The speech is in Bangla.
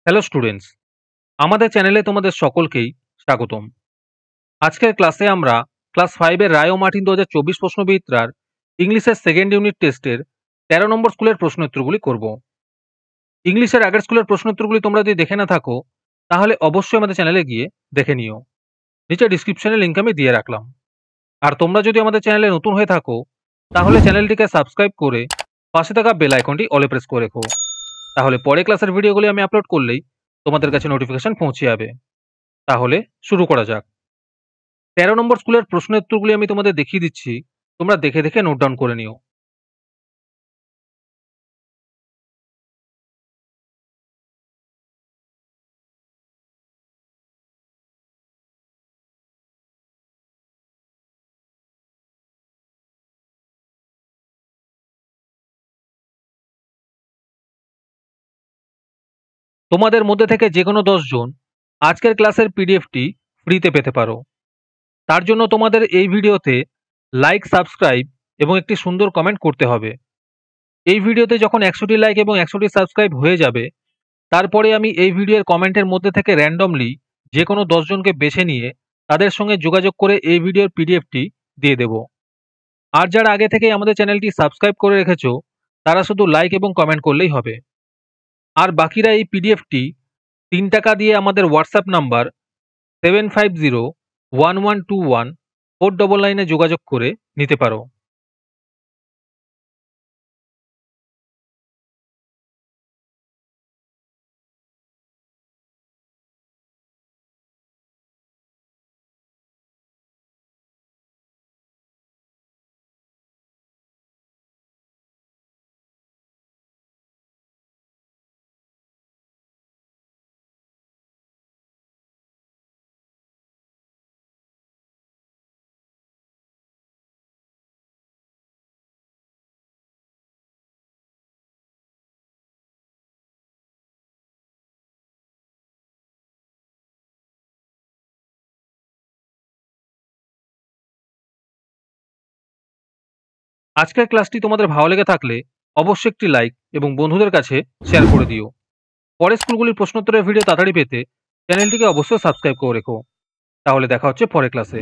হ্যালো স্টুডেন্টস, আমাদের চ্যানেলে তোমাদের সকলকেই স্বাগতম। আজকের ক্লাসে আমরা ক্লাস 5 এর রায় ও মার্টিন 2024 প্রশ্নবিচিত্রার ইংলিশের সেকেন্ড ইউনিট টেস্টের 13 নম্বর স্কুলের প্রশ্নোত্তরগুলি করব। ইংলিশের আগের স্কুলের প্রশ্নোত্তরগুলি তোমরা যদি দেখে না থাকো তাহলে অবশ্যই আমাদের চ্যানেলে গিয়ে দেখে নিও। নিচে ডিসক্রিপশনে লিংক আমি দিয়ে রাখলাম। আর তোমরা যদি আমাদের চ্যানেলে নতুন হয়ে থাকো তাহলে চ্যানেলটিকে সাবস্ক্রাইব করে পাশে থাকা বেল আইকনটি অলে প্রেস করে রেখো। তাহলে পরে ক্লাসের ভিডিওগুলি আমি আপলোড করলেই তোমাদের কাছে নোটিফিকেশন পৌঁছে যাবে। তাহলে শুরু করা যাক। 13 নম্বর স্কুলের প্রশ্নের উত্তরগুলি আমি তোমাদের দেখিয়ে দিচ্ছি, তোমরা দেখে দেখে নোট ডাউন করে নিও। তোমাদের মধ্যে থেকে যে কোনো 10 জন আজকের ক্লাসের পিডিএফটি ফ্রিতে পেতে পারো। তার জন্য তোমাদের এই ভিডিওতে লাইক, সাবস্ক্রাইব এবং একটি সুন্দর কমেন্ট করতে হবে। এই ভিডিওতে যখন 100টি লাইক এবং 100টি সাবস্ক্রাইব হয়ে যাবে, তারপরে আমি এই ভিডিওর কমেন্টের মধ্যে থেকে র্যান্ডমলি যে কোনো 10 জনকে বেছে নিয়ে তাদের সঙ্গে যোগাযোগ করে এই ভিডিওর পিডিএফটি দিয়ে দেব। আর যারা আগে থেকেই আমাদের চ্যানেলটি সাবস্ক্রাইব করে রেখেছো তারা শুধু লাইক এবং কমেন্ট করলেই হবে। আর বাকিরা এই পিডিএফটি 3 টাকা দিয়ে আমাদের হোয়াটসঅ্যাপ নাম্বার 7501121499 যোগাযোগ করে নিতে পারো। আজকের ক্লাসটি তোমাদের ভালো লেগে থাকলে অবশ্যই একটি লাইক এবং বন্ধুদের কাছে শেয়ার করে দিও। পরের স্কুলগুলির প্রশ্নোত্তরের ভিডিও তাড়াতাড়ি পেতে চ্যানেলটিকে অবশ্যই সাবস্ক্রাইব করে রেখো। তাহলে দেখা হচ্ছে পরের ক্লাসে।